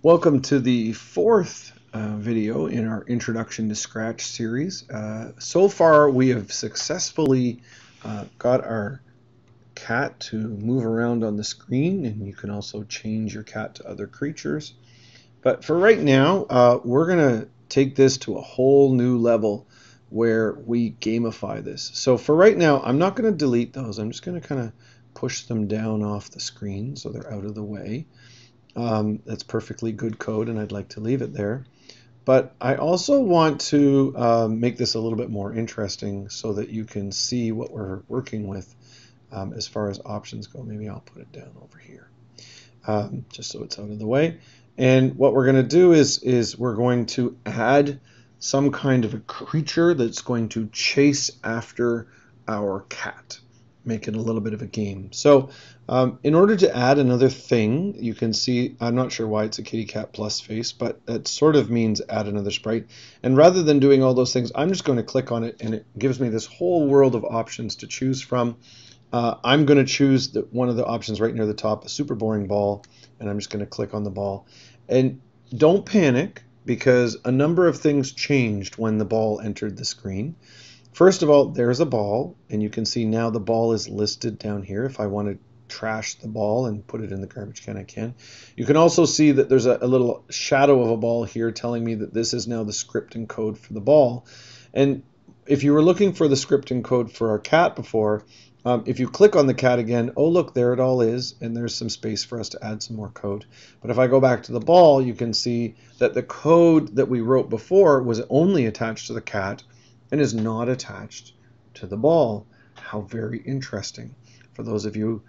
Welcome to the fourth video in our Introduction to Scratch series. So far we have successfully got our cat to move around on the screen, and you can also change your cat to other creatures. But for right now, we're going to take this to a whole new level where we gamify this. So for right now, I'm not going to delete those. I'm just going to kind of push them down off the screen so they're out of the way. That's perfectly good code, and I'd like to leave it there. But I also want to make this a little bit more interesting so that you can see what we're working with as far as options go. Maybe I'll put it down over here just so it's out of the way. And what we're going to do is we're going to add some kind of a creature that's going to chase after our cat. Make it a little bit of a game. So in order to add another thing, you can see, I'm not sure why it's a kitty cat plus face, but it sort of means add another sprite. And rather than doing all those things, I'm just going to click on it, and it gives me this whole world of options to choose from. I'm going to choose one of the options right near the top, a super boring ball, and I'm just going to click on the ball. And don't panic, because a number of things changed when the ball entered the screen. First of all, there's a ball, and you can see now the ball is listed down here. If I want to trash the ball and put it in the garbage can, I can. You can also see that there's a little shadow of a ball here telling me that this is now the script and code for the ball. And if you were looking for the script and code for our cat before, if you click on the cat again, oh look, there it all is, and there's some space for us to add some more code. But if I go back to the ball, you can see that the code that we wrote before was only attached to the cat and is not attached to the ball. How very interesting. For those of you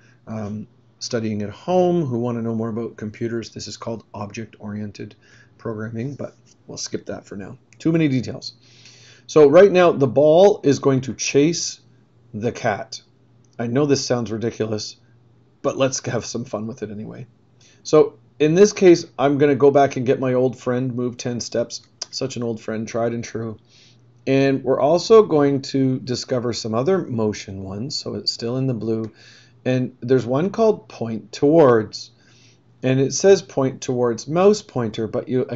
studying at home who want to know more about computers, this is called object-oriented programming, but we'll skip that for now. Too many details. So right now the ball is going to chase the cat. I know this sounds ridiculous, but let's have some fun with it anyway. So in this case, I'm going to go back and get my old friend, move 10 steps. Such an old friend, tried and true. And we're also going to discover some other motion ones, so it's still in the blue. And there's one called point towards. And it says point towards mouse pointer, but you're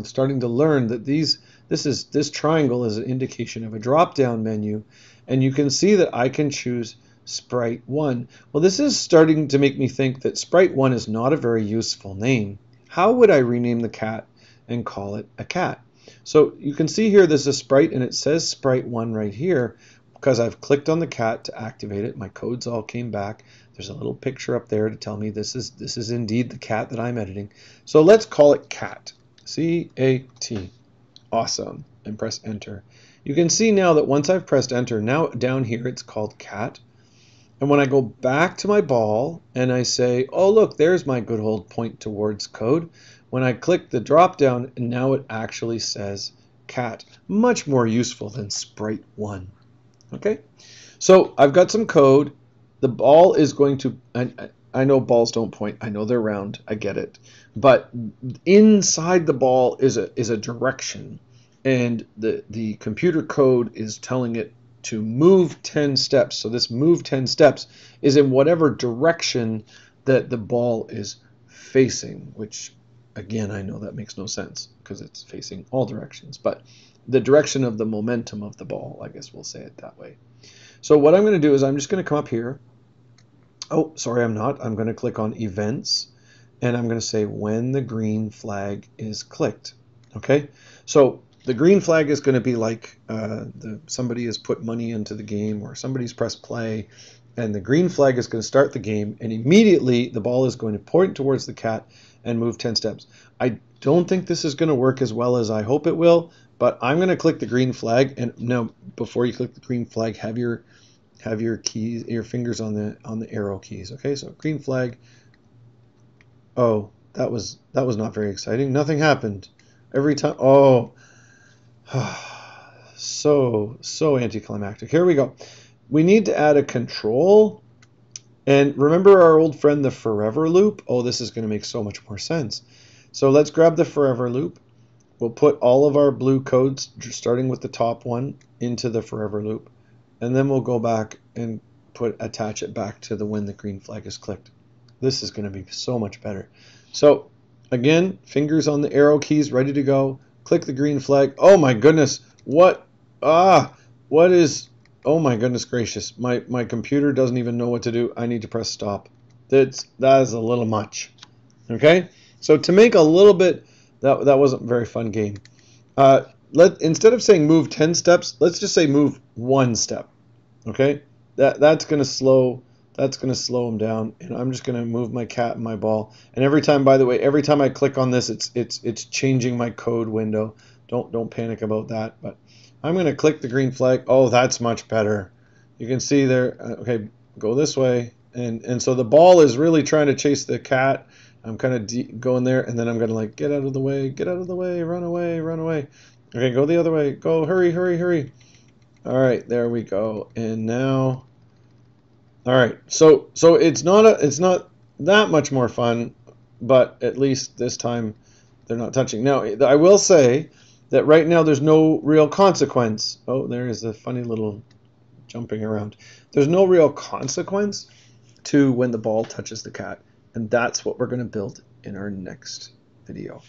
starting to learn that this triangle is an indication of a drop-down menu. And you can see that I can choose sprite 1. Well, this is starting to make me think that sprite 1 is not a very useful name. How would I rename the cat and call it a cat? So you can see here there's a sprite, and it says sprite 1 right here because I've clicked on the cat to activate it. My codes all came back. There's a little picture up there to tell me this is indeed the cat that I'm editing. So let's call it cat. C-A-T. Awesome. And press enter. You can see now that once I've pressed enter, now down here it's called cat. And when I go back to my ball and I say, oh look, there's my good old point towards code. When I click the drop down, now it actually says cat. Much more useful than sprite 1. Okay, so I've got some code. The ball is going to, I know balls don't point. I know they're round. I get it. But inside the ball is a direction, and the computer code is telling it to move 10 steps. So this move 10 steps is in whatever direction that the ball is facing, which again, I know that makes no sense because it's facing all directions, but the direction of the momentum of the ball, I guess we'll say it that way. So what I'm going to do is I'm just going to come up here. Oh, sorry, I'm not. I'm going to click on events, and I'm going to say when the green flag is clicked. Okay, so the green flag is going to be like somebody has put money into the game, or somebody's pressed play, and the green flag is going to start the game, and immediately the ball is going to point towards the cat and move 10 steps. I don't think this is going to work as well as I hope it will, but I'm going to click the green flag. And now, before you click the green flag, have your keys, your fingers on the arrow keys. Okay, so green flag. Oh, that was not very exciting. Nothing happened every time. Oh, so anticlimactic. Here we go. We need to add a control. And remember our old friend, the forever loop? Oh, this is going to make so much more sense. So let's grab the forever loop. We'll put all of our blue codes, starting with the top one, into the forever loop. And then we'll go back and attach it back to when the green flag is clicked. This is going to be so much better. So Again, fingers on the arrow keys, ready to go. Click the green flag. Oh my goodness, what is, oh my goodness gracious, my computer doesn't even know what to do. I need to press stop. That is a little much. Okay, so to make a little bit, that wasn't a very fun game. Instead of saying move 10 steps, let's just say move 1 step. Okay, that's gonna slow them down, and I'm just gonna move my cat and my ball. And every time, by the way, every time I click on this, it's changing my code window. Don't panic about that. But I'm gonna click the green flag. Oh, that's much better. You can see there. Okay, go this way, and so the ball is really trying to chase the cat. I'm kind of going there, and then I'm gonna like get out of the way, run away, run away. Okay, go the other way. Go, hurry, hurry, hurry. All right, there we go. And now, all right. So it's not that much more fun, but at least this time they're not touching. Now, I will say that right now there's no real consequence. Oh, there is a funny little jumping around. There's no real consequence to when the ball touches the cat, and that's what we're going to build in our next video.